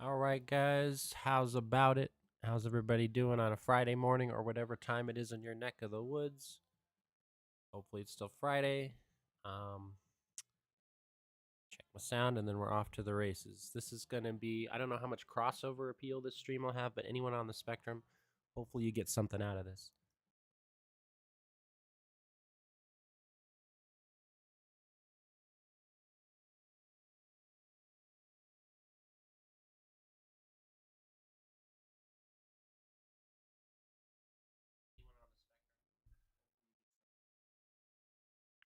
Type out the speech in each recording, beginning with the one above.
All right, guys, how's about it? How's everybody doing on a Friday morning or whatever time it is in your neck of the woods? Hopefully, it's still Friday. Um, check my sound, and then we're off to the races. This is going to be, I don't know how much crossover appeal this stream will have, but anyone on the spectrum, hopefully, you get something out of this.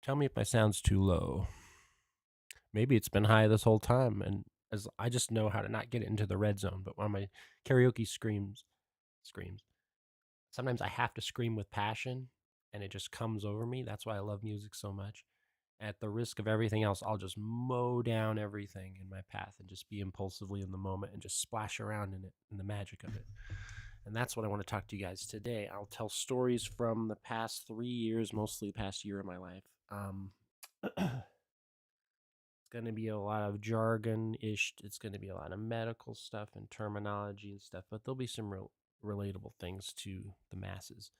Tell me if my sound's too low. Maybe it's been high this whole time, and as I just know how to not get it into the red zone. But when my karaoke screams, sometimes I have to scream with passion and it just comes over me. That's why I love music so much. At the risk of everything else, I'll just mow down everything in my path and just be impulsively in the moment and just splash around in it and the magic of it. And that's what I want to talk to you guys today. I'll tell stories from the past 3 years, mostly the past year of my life. It's going to be a lot of jargon ish. It's going to be a lot of medical stuff and terminology and stuff, but there'll be some real relatable things to the masses.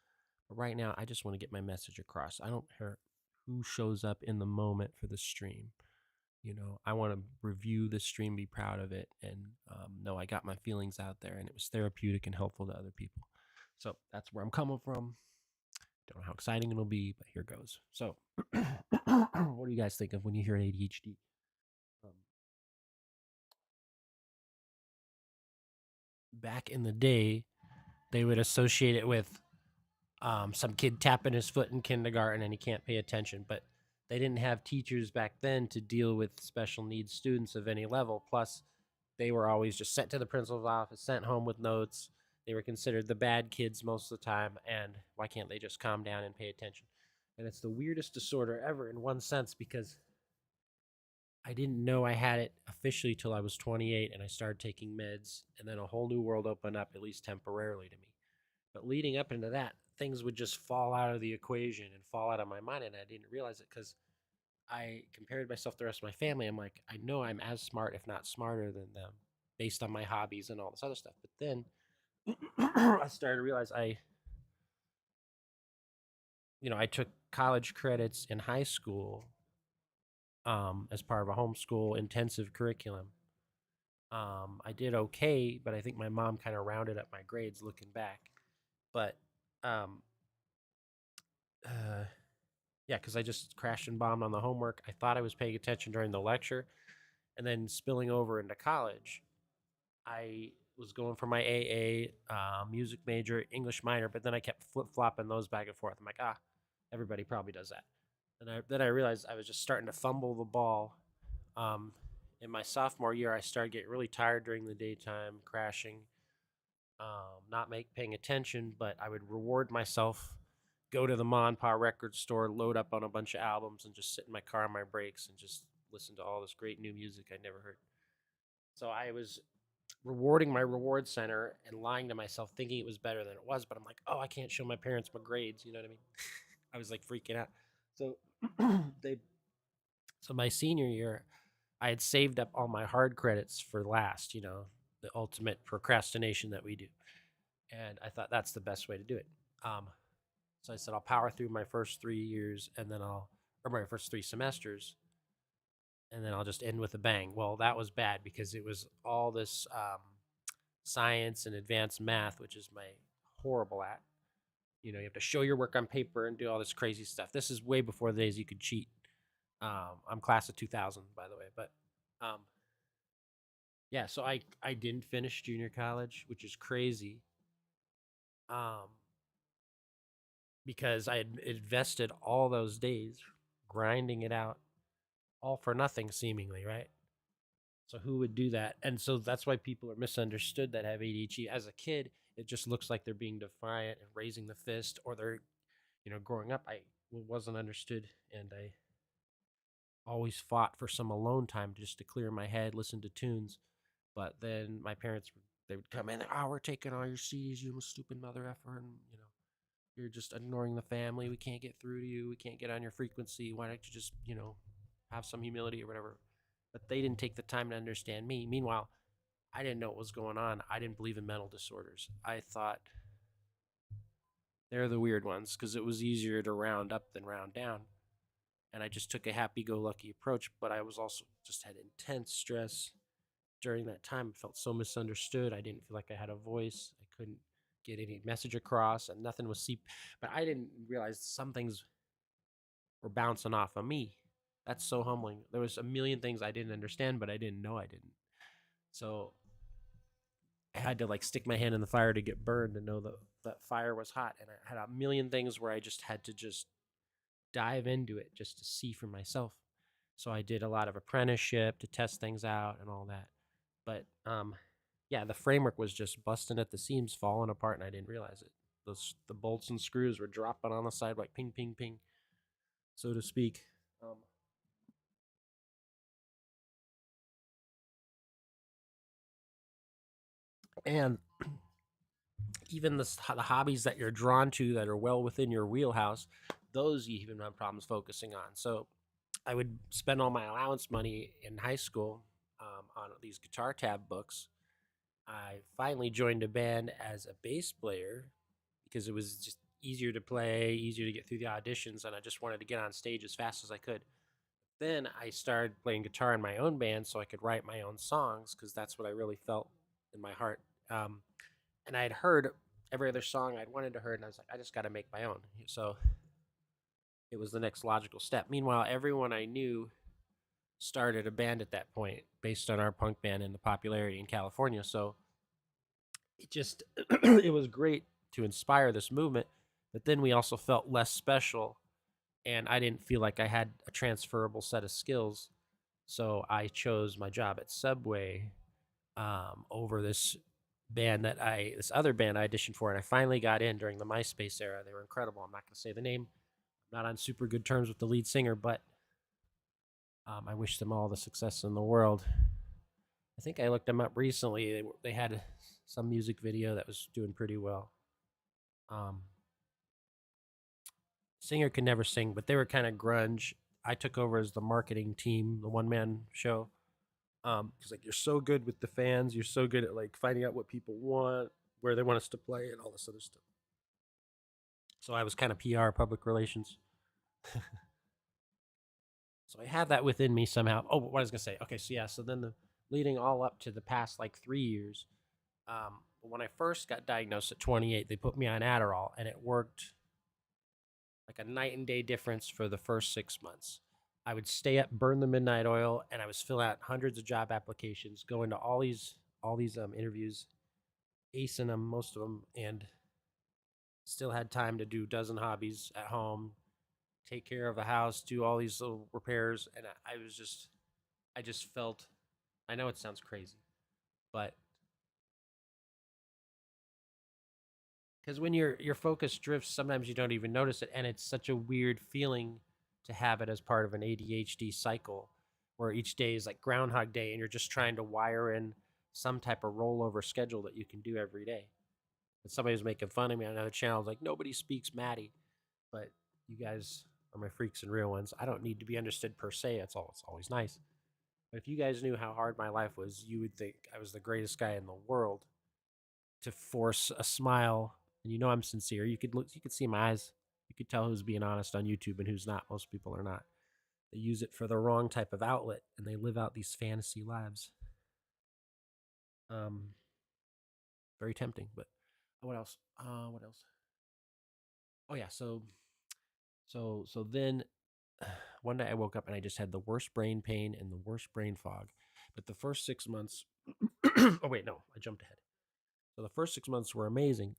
But right now, I just want to get my message across. I don't care who shows up in the moment for the stream. I want to review the stream, be proud of it, and know I got my feelings out there and it was therapeutic and helpful to other people. So that's where I'm coming from. Don't know how exciting it'll be, but here goes. So, what do you guys think of when you hear ADHD? Um, Back in the day, they would associate it with some kid tapping his foot in kindergarten and he can't pay attention. But they didn't have teachers back then to deal with special needs students of any level. Plus, they were always just sent to the principal's office, sent home with notes. They were considered the bad kids most of the time. And why can't they just calm down and pay attention? And it's the weirdest disorder ever in one sense because I didn't know I had it officially till I was 28 and I started taking meds. And then a whole new world opened up, at least temporarily to me. But leading up into that, things would just fall out of the equation and fall out of my mind. And I didn't realize it because I compared myself to the rest of my family. I'm like, I know I'm as smart, if not smarter than them, based on my hobbies and all this other stuff. But then I started to realize I took college credits in high school as part of a homeschool intensive curriculum. I did okay, but I think my mom kind of rounded up my grades looking back. But um, uh, yeah, because I just crashed and bombed on the homework. I thought I was paying attention during the lecture, and then spilling over into college, I was going for my AA music major, English minor, but then I kept flip flopping those back and forth. I'm like, everybody probably does that. And then I realized I was just starting to fumble the ball. Um, in my sophomore year, I started getting really tired during the daytime, crashing, not paying attention, but I would reward myself, go to the Ma and Pa record store, load up on a bunch of albums, and just sit in my car on my breaks and just listen to all this great new music I'd never heard. So I was rewarding my reward center and lying to myself, thinking it was better than it was. But I'm like, oh, I can't show my parents my grades. You know what I mean? I was like freaking out. So they, so my senior year, I had saved up all my hard credits for last. The ultimate procrastination that we do, and I thought that's the best way to do it. Um, so I said I'll power through my first 3 years, and then or my first 3 semesters, and then I'll just end with a bang. Well, that was bad because it was all this science and advanced math, which is my horrible at. You have to show your work on paper and do all this crazy stuff. This is way before the days you could cheat. I'm class of 2000, by the way, but um, yeah. So I didn't finish junior college, which is crazy. Um, because I had invested all those days grinding it out, all for nothing, seemingly, right? So who would do that? And so that's why people are misunderstood that have ADHD. As a kid, it just looks like they're being defiant and raising the fist, or they're, growing up, I wasn't understood, and I always fought for some alone time just to clear my head, listen to tunes. But then my parents, they would come in, we're taking all your CDs, you stupid mother effer, and you're just ignoring the family. We can't get through to you. We can't get on your frequency. Why don't you just, have some humility or whatever? But they didn't take the time to understand me. Meanwhile, I didn't know what was going on. I didn't believe in mental disorders. I thought they're the weird ones because it was easier to round up than round down. And I just took a happy go lucky approach, but I was also just had intense stress during that time. I felt so misunderstood. I didn't feel like I had a voice. I couldn't get any message across and nothing was but I didn't realize some things were bouncing off of me. That's so humbling. There was a million things I didn't understand, but I didn't know I didn't. So I had to like stick my hand in the fire to get burned and know that that fire was hot. And I had a million things where I just had to just dive into it just to see for myself. So I did a lot of apprenticeship to test things out and all that. But yeah, the framework was just busting at the seams, falling apart, and I didn't realize it. The bolts and screws were dropping on the side like ping, ping, ping, so to speak. Um, and even the hobbies that you're drawn to that are well within your wheelhouse, those you even have problems focusing on. So I would spend all my allowance money in high school on these guitar tab books. I finally joined a band as a bass player because it was just easier to play, easier to get through the auditions, and I just wanted to get on stage as fast as I could. Then I started playing guitar in my own band so I could write my own songs because that's what I really felt in my heart. Um, and I had heard every other song I'd wanted to hear, and I was like, I just got to make my own. So it was the next logical step. Meanwhile, everyone I knew started a band at that point based on our punk band and the popularity in California. So it just it was great to inspire this movement, but then we also felt less special, and I didn't feel like I had a transferable set of skills. So I chose my job at Subway over this other band I auditioned for, and I finally got in during the MySpace era. They were incredible. I'm not going to say the name. I'm not on super good terms with the lead singer, but I wish them all the success in the world. I think I looked them up recently. They had some music video that was doing pretty well. Um, Singer could never sing, but they were kind of grunge. I took over as the marketing team, the one man show. Because like you're so good with the fans, you're so good at like finding out what people want, where they want us to play, and all this other stuff. So I was kind of PR, public relations. So I have that within me somehow. Oh, what I was gonna say. Okay, so yeah, so then leading all up to the past like 3 years. When I first got diagnosed at 28, they put me on Adderall, and it worked like a night and day difference for the first 6 months. I would stay up, burn the midnight oil, and I was filling out hundreds of job applications, going to all these interviews, acing them, most of them, and still had time to do a dozen hobbies at home, take care of the house, do all these little repairs, and I just felt. I know it sounds crazy, but because when your focus drifts, sometimes you don't even notice it, and it's such a weird feeling to have it as part of an ADHD cycle, where each day is like Groundhog Day, and you're just trying to wire in some type of rollover schedule that you can do every day. And somebody was making fun of me on another channel, like nobody speaks Maddie, but you guys are my freaks and real ones. I don't need to be understood per se. It's always nice. But if you guys knew how hard my life was, you would think I was the greatest guy in the world to force a smile. And you know I'm sincere. You could see my eyes. You could tell who's being honest on YouTube and who's not. Most people are not. They use it for the wrong type of outlet and they live out these fantasy lives. Um, Very tempting. But what else? What else? Oh yeah. So then one day I woke up and I just had the worst brain pain and the worst brain fog. But the first 6 months. Oh wait, no, I jumped ahead. So the first 6 months were amazing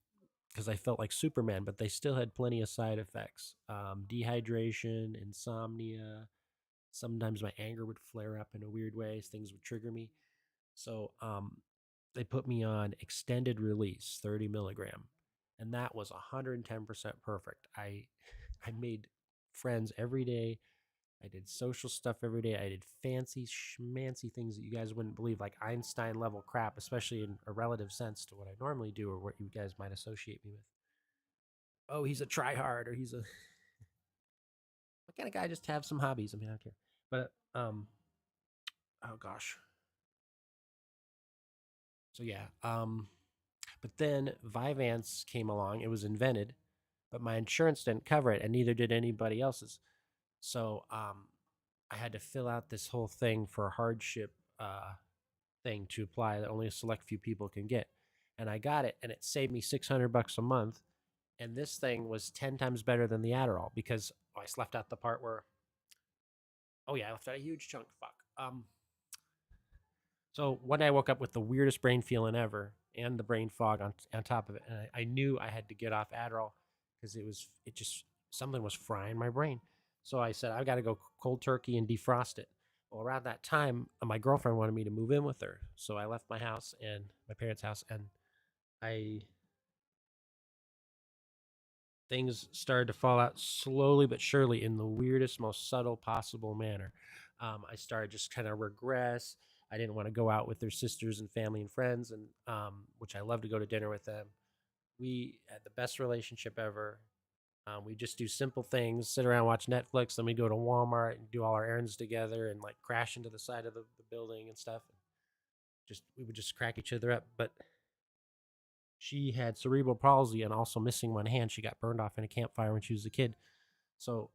because I felt like Superman, but they still had plenty of side effects: dehydration, insomnia. Sometimes my anger would flare up in a weird way. Things would trigger me. So they put me on extended release, 30 milligram, and that was 110% perfect. I made friends every day. I did social stuff every day. I did fancy schmancy things that you guys wouldn't believe, like Einstein level crap, especially in a relative sense to what I normally do or what you guys might associate me with. Oh, he's a tryhard, or he's a what kind of guy just have some hobbies. I mean, I don't care. But oh gosh, So yeah. But then Vyvanse came along. It was invented, but my insurance didn't cover it, and neither did anybody else's. So I had to fill out this whole thing for a hardship thing to apply that only a select few people can get. And I got it, and it saved me $600 a month. And this thing was 10 times better than the Adderall because I left out the part where, oh yeah, I left out a huge chunk. Fuck. So one day I woke up with the weirdest brain feeling ever and the brain fog on top of it. And I knew I had to get off Adderall because it just, something was frying my brain. So I said, I've got to go cold turkey and defrost it. Well, around that time, my girlfriend wanted me to move in with her. So I left my house and my parents' house, and I things started to fall out slowly but surely in the weirdest, most subtle possible manner. I started just kind of regress. I didn't want to go out with their sisters and family and friends, and which I love to go to dinner with them. We had the best relationship ever. We just do simple things, sit around, watch Netflix, then we go to Walmart and do all our errands together, and like crash into the side of the building and stuff. Just we would just crack each other up. But she had cerebral palsy and also missing one hand. She got burned off in a campfire when she was a kid. So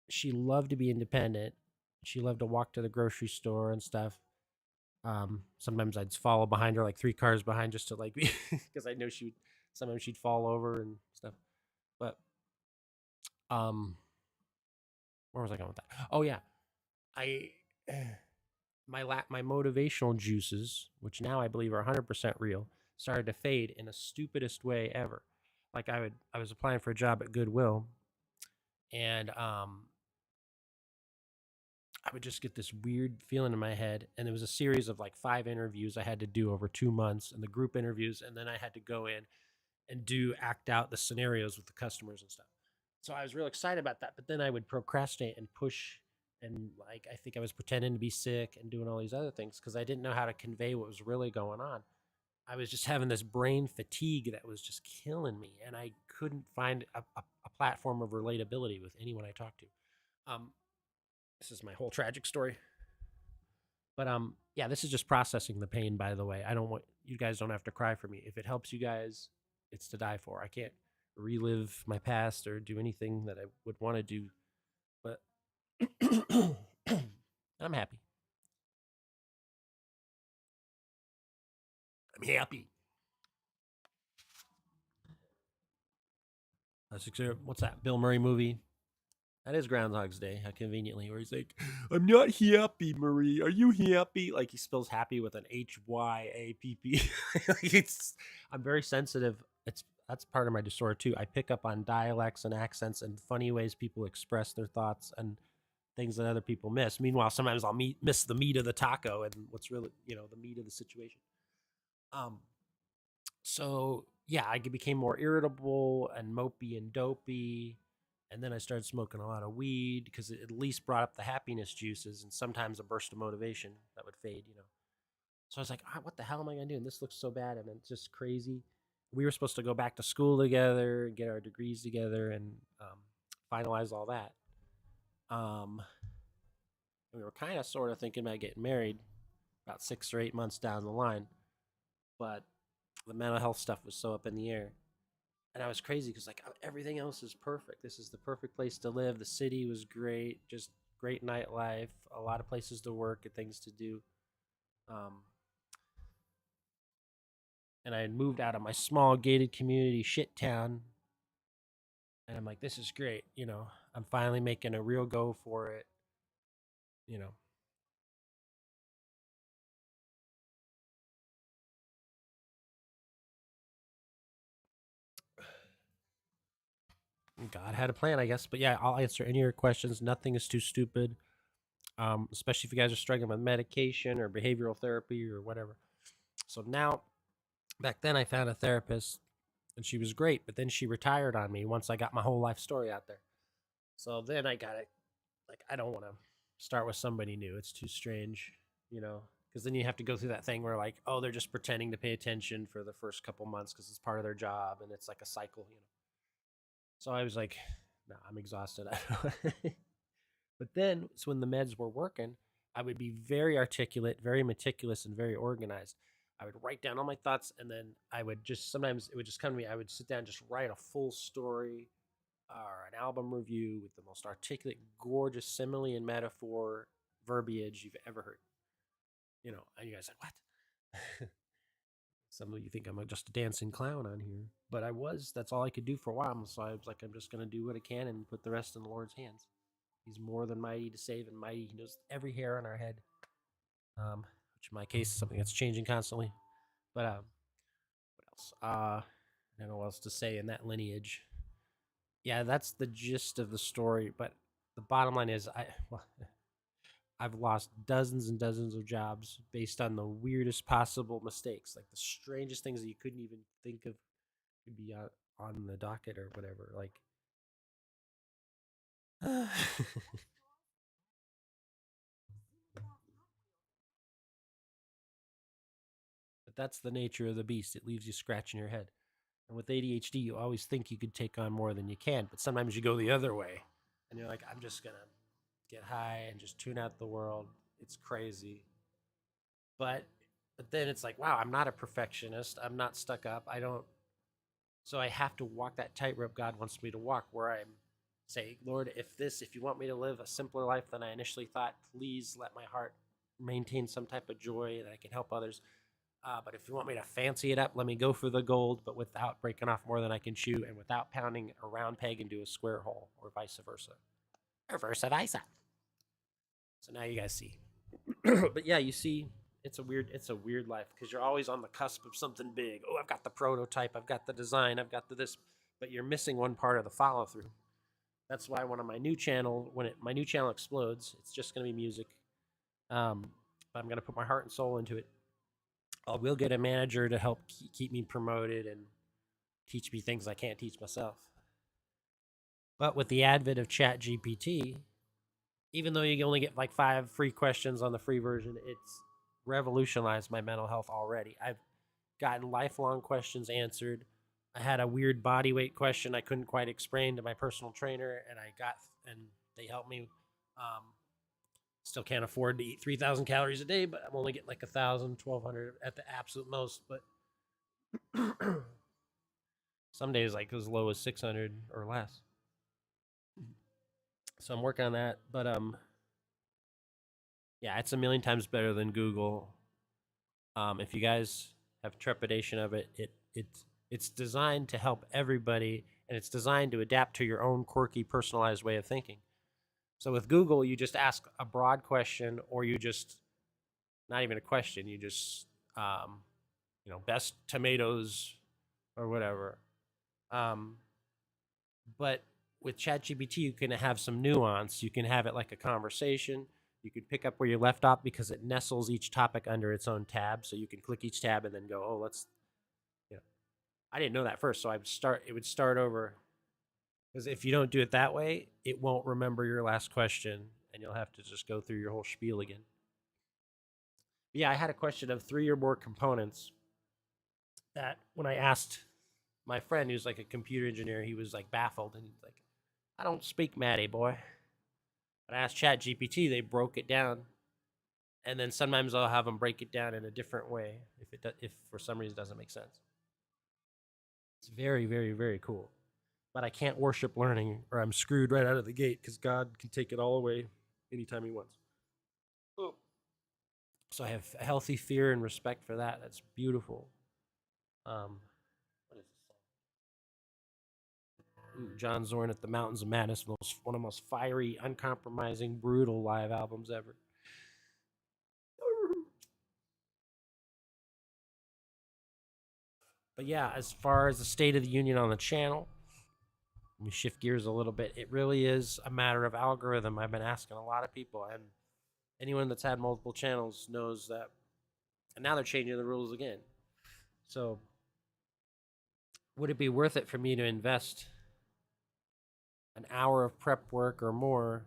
she loved to be independent. She loved to walk to the grocery store and stuff. Sometimes I'd follow behind her, like three cars behind, just to like, because I know she would. Sometimes she'd fall over and stuff. But um, where was I going with that? Oh yeah, I my motivational juices, which now I believe are 100% real, started to fade in the stupidest way ever. Like I was applying for a job at Goodwill, and I would just get this weird feeling in my head. And it was a series of like 5 interviews I had to do over 2 months, and the group interviews, and then I had to go in and do act out the scenarios with the customers and stuff. So I was real excited about that. But then I would procrastinate and push, and like I think I was pretending to be sick and doing all these other things because I didn't know how to convey what was really going on. I was just having this brain fatigue that was just killing me, and I couldn't find a platform of relatability with anyone I talked to. Um, this is my whole tragic story. But yeah, this is just processing the pain. By the way, I don't want you guys don't have to cry for me. If it helps you guys, it's to die for. I can't relive my past or do anything that I would want to do, but I'm happy. I'm happy. What's that Bill Murray movie? That is Groundhog's Day, conveniently, where he's like, "I'm not happy, Marie. Are you happy?" Like he spells happy with an Hyapp. it's I'm very sensitive. That's part of my disorder too. I pick up on dialects and accents and funny ways people express their thoughts and things that other people miss. Meanwhile, sometimes I'll miss the meat of the taco and what's really the meat of the situation. Um, so yeah, I became more irritable and mopey and dopey. And then I started smoking a lot of weed because it at least brought up the happiness juices and sometimes a burst of motivation that would fade. So I was like, what the hell am I going to do? And this looks so bad. And it's just crazy. We were supposed to go back to school together, get our degrees together, and finalize all that. Um, we were kind of sort of thinking about getting married about 6 or 8 months down the line. But the mental health stuff was so up in the air. And I was crazy because like everything else is perfect. This is the perfect place to live. The city was great, just great nightlife, a lot of places to work and things to do. Um, and I had moved out of my small gated community shit town, and I'm like, this is great. I'm finally making a real go for it. You know, God had a plan, I guess. But yeah, I'll answer any of your questions. Nothing is too stupid. Especially if you guys are struggling with medication or behavioral therapy or whatever. So now, back then, I found a therapist and she was great, but then she retired on me once I got my whole life story out there. So then I got it. Like, I don't want to start with somebody new. It's too strange, because then you have to go through that thing where, like, oh, they're just pretending to pay attention for the first couple months because it's part of their job and it's like a cycle. So I was like, no, I'm exhausted. But then, so when the meds were working, I would be very articulate, very meticulous, and very organized. I would write down all my thoughts, and then I would just sometimes it would just come to me. I would sit down and just write a full story or an album review with the most articulate, gorgeous simile and metaphor verbiage you've ever heard. And you guys like, what? Some of you think I'm just a dancing clown on here, but I was. That's all I could do for a while. So I was like, I'm just going to do what I can and put the rest in the Lord's hands. He's more than mighty to save and mighty. He knows every hair on our head, which in my case is something that's changing constantly. But what else? I don't know what else to say in that lineage. Yeah, that's the gist of the story. But the bottom line is, I've lost dozens and dozens of jobs based on the weirdest possible mistakes, like the strangest things that you couldn't even think of could be on the docket or whatever. Like, but that's the nature of the beast. It leaves you scratching your head. And with ADHD, you always think you could take on more than you can, but sometimes you go the other way, and you're like, I'm just gonna get high and just tune out the world. It's crazy, but then it's like, wow, I'm not a perfectionist. I'm not stuck up. I don't. So I have to walk that tightrope God wants me to walk, where I'm say, Lord, if you want me to live a simpler life than I initially thought, please let my heart maintain some type of joy that I can help others. But if you want me to fancy it up, let me go for the gold, but without breaking off more than I can chew and without pounding a round peg into a square hole, or vice versa. Or versa versa. So now you guys see. But yeah, you see, it's a weird life because you're always on the cusp of something big. Oh, I've got the prototype, I've got the design, I've got the this, but you're missing one part of the follow through. That's why when my new channel explodes, it's just gonna be music. But I'm gonna put my heart and soul into it. I will get a manager to help keep me promoted and teach me things I can't teach myself. But with the advent of Chat GPT, even though you can only get like 5 free questions on the free version, it's revolutionized my mental health already. I've gotten lifelong questions answered. I had a weird body weight question I couldn't quite explain to my personal trainer, and they helped me. Um, Still can't afford to eat 3,000 calories a day, but I'm only getting like 1,000, 1,200 at the absolute most. But some days like as low as 600 or less. So I'm working on that. But yeah, it's a million times better than Google. If you guys have trepidation of it, it's designed to help everybody, and it's designed to adapt to your own quirky, personalized way of thinking. So with Google, you just ask a broad question, or you just not even a question. You just best tomatoes or whatever. Um, but with ChatGPT, you can have some nuance. You can have it like a conversation. You can pick up where you left off because it nestles each topic under its own tab. So you can click each tab and then go, oh, let's. You know, I didn't know that first, so It would start over because if you don't do it that way, it won't remember your last question, and you'll have to just go through your whole spiel again. But yeah, I had a question of 3 or more components that when I asked my friend who's like a computer engineer, he was like baffled and he's like, I don't speak Matty boy. But I asked Chat GPT, they broke it down. And then sometimes I'll have them break it down in a different way if for some reason it doesn't make sense. It's very, very, very cool. But I can't worship learning or I'm screwed right out of the gate because God can take it all away anytime he wants. Oh. So I have a healthy fear and respect for that. That's beautiful. What is this? John Zorn at the Mountains of Madness, one of the most fiery, uncompromising, brutal live albums ever. But yeah, as far as the state of the union on the channel, let me shift gears a little bit. It really is a matter of algorithm. I've been asking a lot of people, and anyone that's had multiple channels knows that. And now they're changing the rules again. So, would it be worth it for me to invest an hour of prep work or more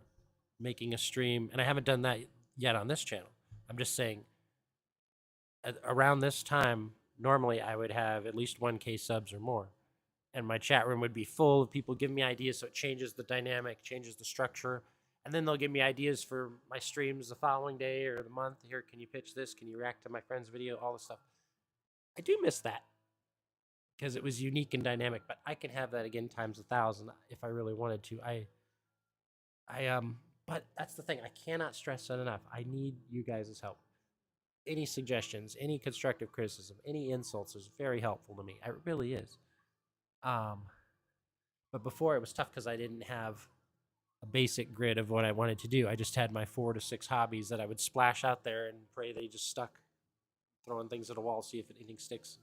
making a stream? And I haven't done that yet on this channel. I'm just saying, around this time, normally I would have at least 1K subs or more. And my chat room would be full of people giving me ideas. So it changes the dynamic, changes the structure. And then they'll give me ideas for my streams the following day or the month. Here, can you pitch this? Can you react to my friend's video? All this stuff. I do miss that because it was unique and dynamic. But I can have that again times 1,000 if I really wanted to. I but that's the thing. I cannot stress that enough. I need you guys' help. Any suggestions, any constructive criticism, any insults is very helpful to me. It really is. Um, but before it was tough because I didn't have a basic grid of what I wanted to do. I just had my 4 to 6 hobbies that I would splash out there and pray they just stuck. Throwing things at a wall, see if anything sticks.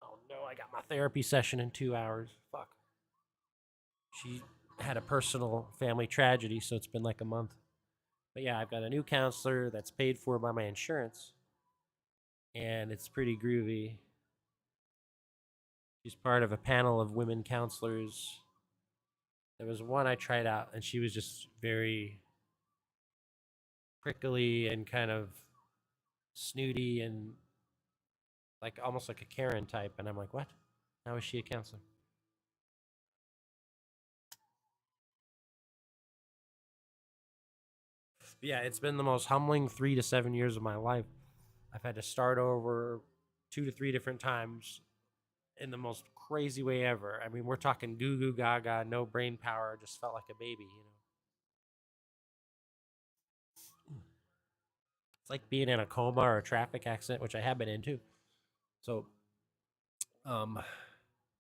Oh no, I got my therapy session in 2 hours. Fuck. She had a personal family tragedy, so it's been like a month. But yeah, I've got a new counselor that's paid for by my insurance, and it's pretty groovy. She's part of a panel of women counselors. There was one I tried out, and she was just very prickly and kind of snooty and like almost like a Karen type. And I'm like, what? How is she a counselor? Yeah, it's been the most humbling 3 to 7 years of my life. I've had to start over 2 to 3 different times in the most crazy way ever. I mean, we're talking goo goo gaga, no brain power, just felt like a baby, you know. It's like being in a coma or a traffic accident, which I have been in too. So, um,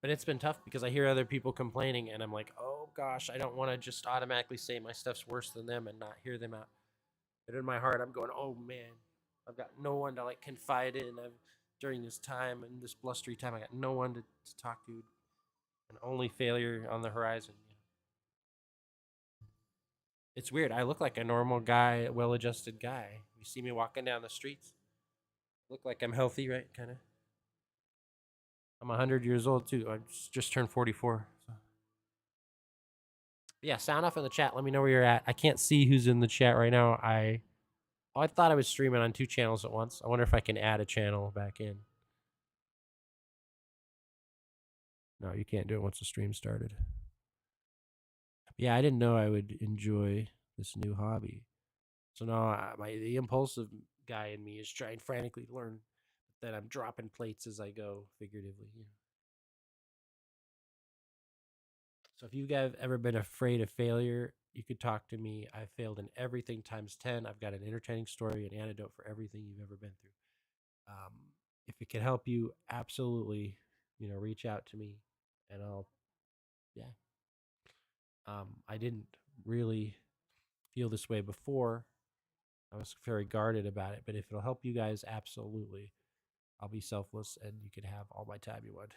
but it's been tough because I hear other people complaining, and I'm like, oh gosh, I don't want to just automatically say my stuff's worse than them and not hear them out. But in my heart, I'm going, oh man, I've got no one to like confide in. I've during this time and this blustery time, I got no one to talk to, and only failure on the horizon. It's weird. I look like a normal guy, well-adjusted guy. You see me walking down the streets, look like I'm healthy, right? Kind of. I'm 100 years old too. I just turned 44. So. Yeah, sound off in the chat. Let me know where you're at. I can't see who's in the chat right now. I thought I was streaming on 2 channels at once. I wonder if I can add a channel back in. No, you can't do it once the stream started. Yeah, I didn't know I would enjoy this new hobby. So now the impulsive guy in me is trying frantically to learn that I'm dropping plates as I go, figuratively. You know. So if you guys ever been afraid of failure, you could talk to me. I failed in everything times 10. I've got an entertaining story, an antidote for everything you've ever been through. Um, if it can help you, absolutely, reach out to me, and yeah. I didn't really feel this way before. I was very guarded about it, but if it'll help you guys, absolutely, I'll be selfless, and you can have all my time you want.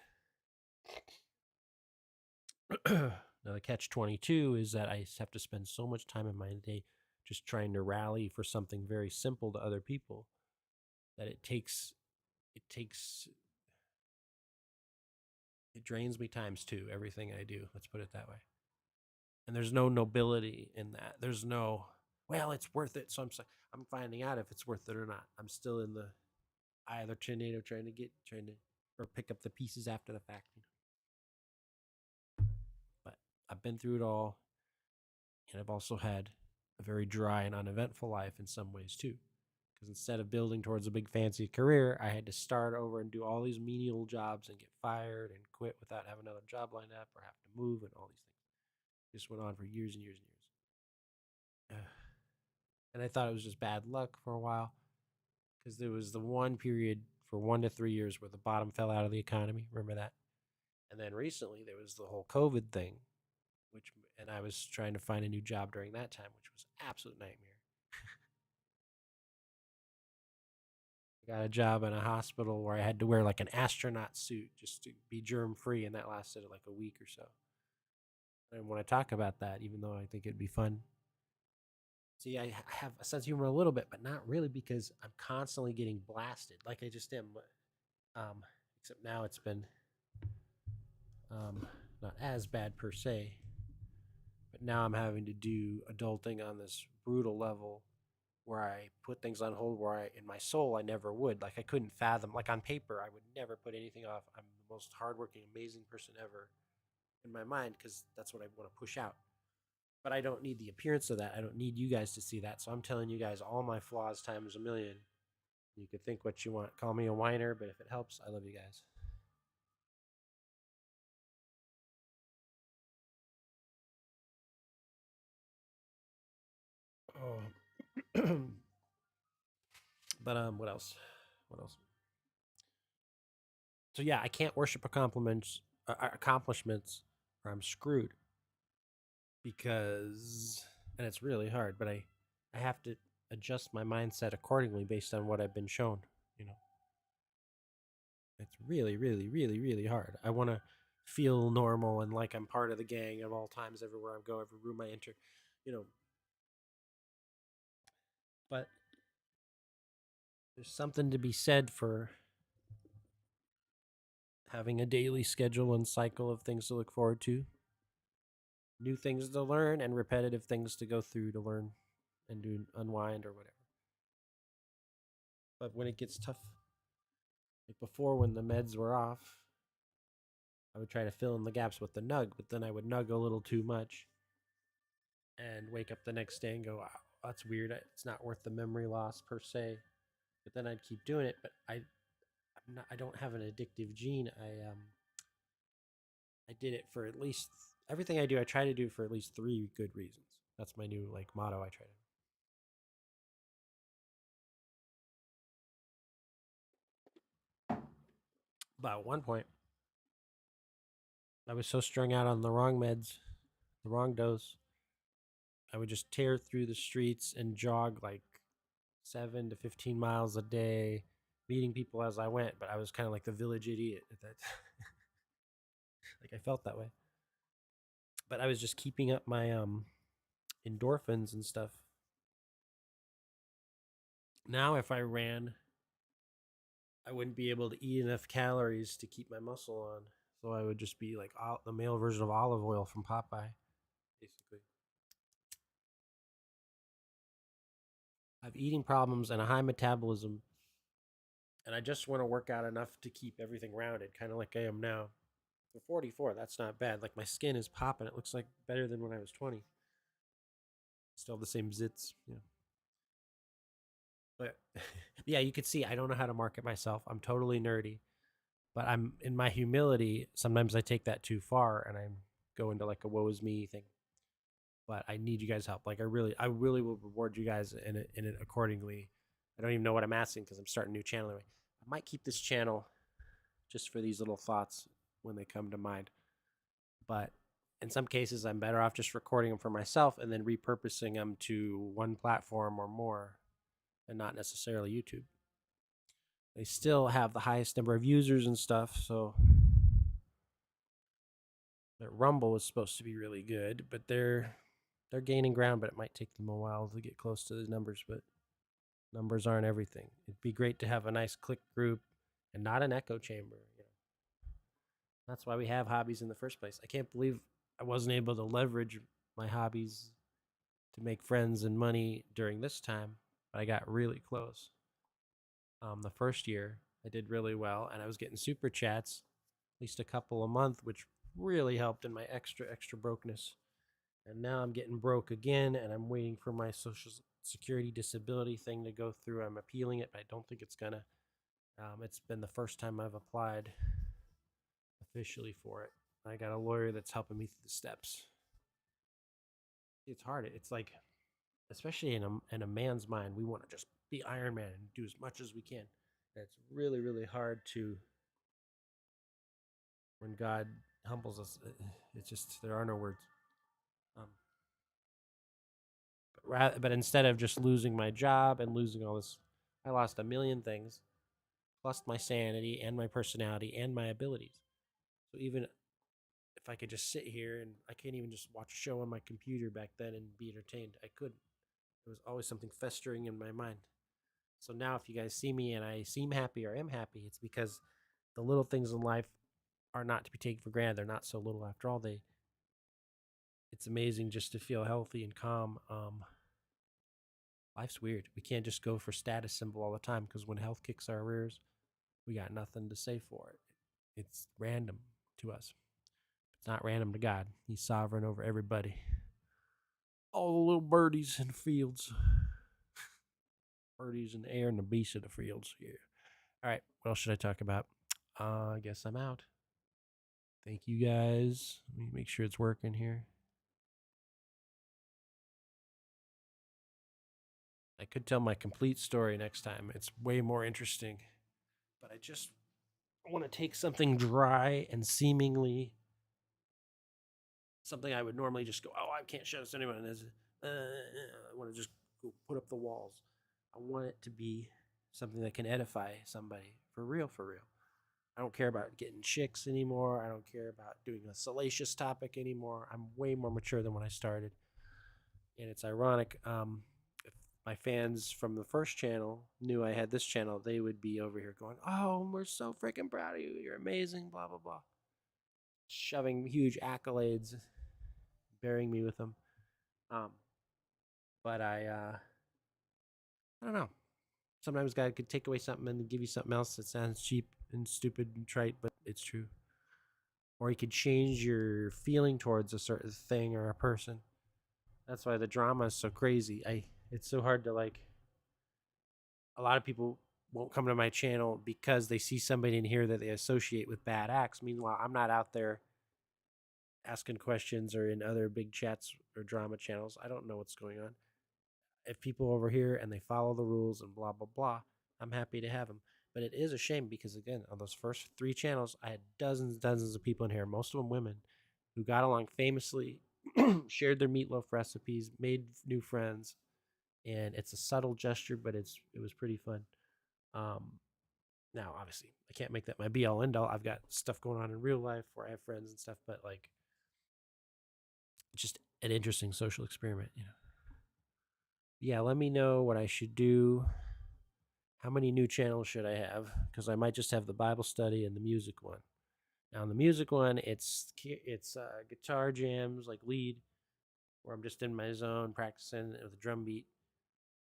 Now, the catch 22 is that I have to spend so much time in my day just trying to rally for something very simple to other people that it drains me times two, everything I do. Let's put it that way. And there's no nobility in that. There's no, well, it's worth it. So I'm finding out if it's worth it or not. I'm still in the eye of the tornado trying to, or pick up the pieces after the fact. But I've been through it all. And I've also had a very dry and uneventful life in some ways too. Because instead of building towards a big fancy career, I had to start over and do all these menial jobs and get fired and quit without having another job lined up or have to move and all these things. Just went on for years and years and years. And I thought it was just bad luck for a while because there was the one period for 1 to 3 years where the bottom fell out of the economy. Remember that? And then recently there was the whole COVID thing, and I was trying to find a new job during that time, which was an absolute nightmare. I got a job in a hospital where I had to wear like an astronaut suit just to be germ free, and that lasted like a week or so. I didn't want to talk about that, even though I think it'd be fun. See, I have a sense of humor a little bit, but not really because I'm constantly getting blasted, like I just am. Um, except now it's been not as bad per se, but now I'm having to do adulting on this brutal level where I put things on hold where in my soul, I never would. Like I couldn't fathom, like on paper, I would never put anything off. I'm the most hardworking, amazing person ever in my mind because that's what I want to push out. But I don't need the appearance of that. I don't need you guys to see that. So I'm telling you guys all my flaws times a million You could think what you want. Call me a whiner, but if it helps, I love you guys. Oh. But what else? What else? So yeah, I can't worship accomplishments, or I'm screwed because, and it's really hard. But I have to adjust my mindset accordingly based on what I've been shown. You know, it's really, really, really, really hard. I want to feel normal and like I'm part of the gang at all times, everywhere I go, every room I enter. You know, but there's something to be said for having a daily schedule and cycle of things to look forward to, new things to learn, and repetitive things to go through to learn and do unwind or whatever. But when it gets tough, like before when the meds were off, I would try to fill in the gaps with the nug, but then I would nug a little too much and wake up the next day and go, wow, that's weird. It's not worth the memory loss per se. But then I'd keep doing it. But I don't have an addictive gene. I did it for at least everything I do. I try to do for at least three good reasons. That's my new like motto. I try to. But at one point, I was so strung out on the wrong meds, the wrong dose. I would just tear through the streets and jog like 7 to 15 miles a day, meeting people as I went. But I was kind of like the village idiot at that. Like I felt that way. But I was just keeping up my endorphins and stuff. Now, if I ran, I wouldn't be able to eat enough calories to keep my muscle on. So I would just be like the male version of olive oil from Popeye, basically. I have eating problems and a high metabolism, and I just want to work out enough to keep everything rounded, kind of like I am now. For 44, that's not bad. Like my skin is popping. It looks like better than when I was 20. Still the same zits, yeah. But yeah, you could see I don't know how to market myself. I'm totally nerdy, but I'm in my humility. Sometimes I take that too far, and I go into like a woe is me thing. But I need you guys' help. Like I really will reward you guys in it accordingly. I don't even know what I'm asking because I'm starting a new channel anyway. I might keep this channel just for these little thoughts when they come to mind. But in some cases, I'm better off just recording them for myself and then repurposing them to one platform or more, and not necessarily YouTube. They still have the highest number of users and stuff, so their Rumble is supposed to be really good, but they're gaining ground, but it might take them a while to get close to the numbers, but numbers aren't everything. It'd be great to have a nice click group and not an echo chamber. You know, that's why we have hobbies in the first place. I can't believe I wasn't able to leverage my hobbies to make friends and money during this time, but I got really close. The first year I did really well, and I was getting super chats, at least a couple a month, which really helped in my extra brokenness. And now I'm getting broke again, and I'm waiting for my social security disability thing to go through. I'm appealing it, but I don't think it's gonna. It's been the first time I've applied officially for it. I got a lawyer that's helping me through the steps. It's hard. It's like, especially in a man's mind, we want to just be Iron Man and do as much as we can. And it's really really hard to when God humbles us. It's just there are no words. Um, but instead of just losing my job and losing all this, I lost a million things, plus my sanity and my personality and my abilities. So even if I could just sit here and I can't even just watch a show on my computer back then and be entertained, I couldn't. There was always something festering in my mind. So now, if you guys see me and I seem happy or am happy, it's because the little things in life are not to be taken for granted. They're not so little after all. It's amazing just to feel healthy and calm. Life's weird. We can't just go for status symbol all the time because when health kicks our rears, we got nothing to say for it. It's random to us. It's not random to God. He's sovereign over everybody. All the little birdies in the fields. Birdies in the air and the beasts of the fields. Yeah. All right. What else should I talk about? I guess I'm out. Thank you guys. Let me make sure it's working here. I could tell my complete story next time. It's way more interesting. But I just want to take something dry and seemingly something I would normally just go, oh, I can't show this to anyone. I want to just go put up the walls. I want it to be something that can edify somebody for real, for real. I don't care about getting chicks anymore. I don't care about doing a salacious topic anymore. I'm way more mature than when I started. And it's ironic. If my fans from the first channel knew I had this channel, they would be over here going, oh, we're so freaking proud of you. You're amazing, blah, blah, blah. Shoving huge accolades, bearing me with them. Um, but I don't know. Sometimes God could take away something and give you something else that sounds cheap and stupid and trite, but it's true. Or he could change your feeling towards a certain thing or a person. That's why the drama is so crazy. It's so hard to like. A lot of people won't come to my channel because they see somebody in here that they associate with bad acts. Meanwhile, I'm not out there asking questions or in other big chats or drama channels. I don't know what's going on. If people over here and they follow the rules and blah blah blah, I'm happy to have them. But it is a shame because again, on those first three channels, I had dozens of people in here, most of them women, who got along famously, shared their meatloaf recipes, made new friends, and it's a subtle gesture, but it was pretty fun. Um, Now, obviously, I can't make that my be all end all. I've got stuff going on in real life where I have friends and stuff, but like, just an interesting social experiment, you know. Yeah, let me know what I should do. How many new channels should I have? Because I might just have the Bible study and the music one. Now, on the music one, it's guitar jams like lead, where I'm just in my zone practicing with a drum beat,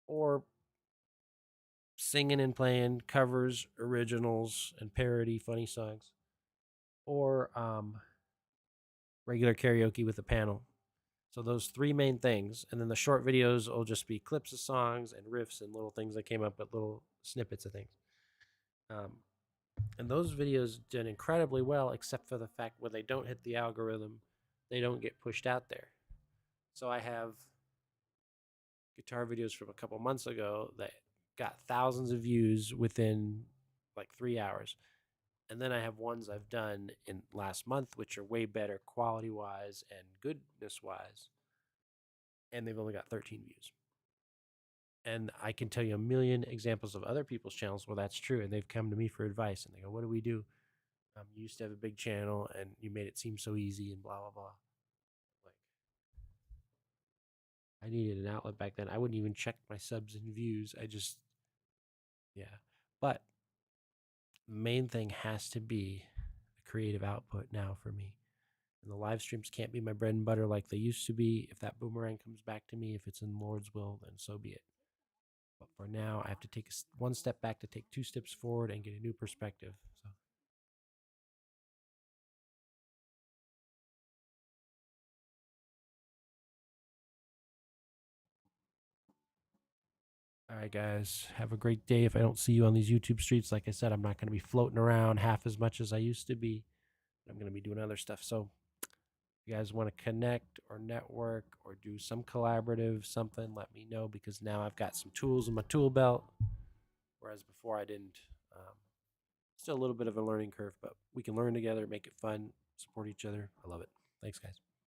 or singing and playing covers, originals, and parody funny songs, or regular karaoke with a panel. So those three main things, and then the short videos will just be clips of songs and riffs and little things that came up with little snippets of things. Um, and those videos did incredibly well, except for the fact when they don't hit the algorithm, they don't get pushed out there. So I have guitar videos from a couple months ago that got thousands of views within like 3 hours. And then I have ones I've done in last month, which are way better quality wise and goodness wise. And they've only got 13 views. And I can tell you a million examples of other people's channels where that's true. And they've come to me for advice and they go, what do we do? You used to have a big channel and you made it seem so easy and blah, blah, blah. Like, I needed an outlet back then. I wouldn't even check my subs and views. I just, yeah. But the main thing has to be a creative output now for me. And the live streams can't be my bread and butter like they used to be. If that boomerang comes back to me, if it's in the Lord's will, then so be it. But for now, I have to take one step back to take two steps forward and get a new perspective. So, all right, guys, have a great day. If I don't see you on these YouTube streets, like I said, I'm not going to be floating around half as much as I used to be. I'm going to be doing other stuff. So, if you guys want to connect or network or do some collaborative something, let me know because now I've got some tools in my tool belt, whereas before I didn't. Still a little bit of a learning curve, but we can learn together, make it fun, support each other. I love it. Thanks, guys.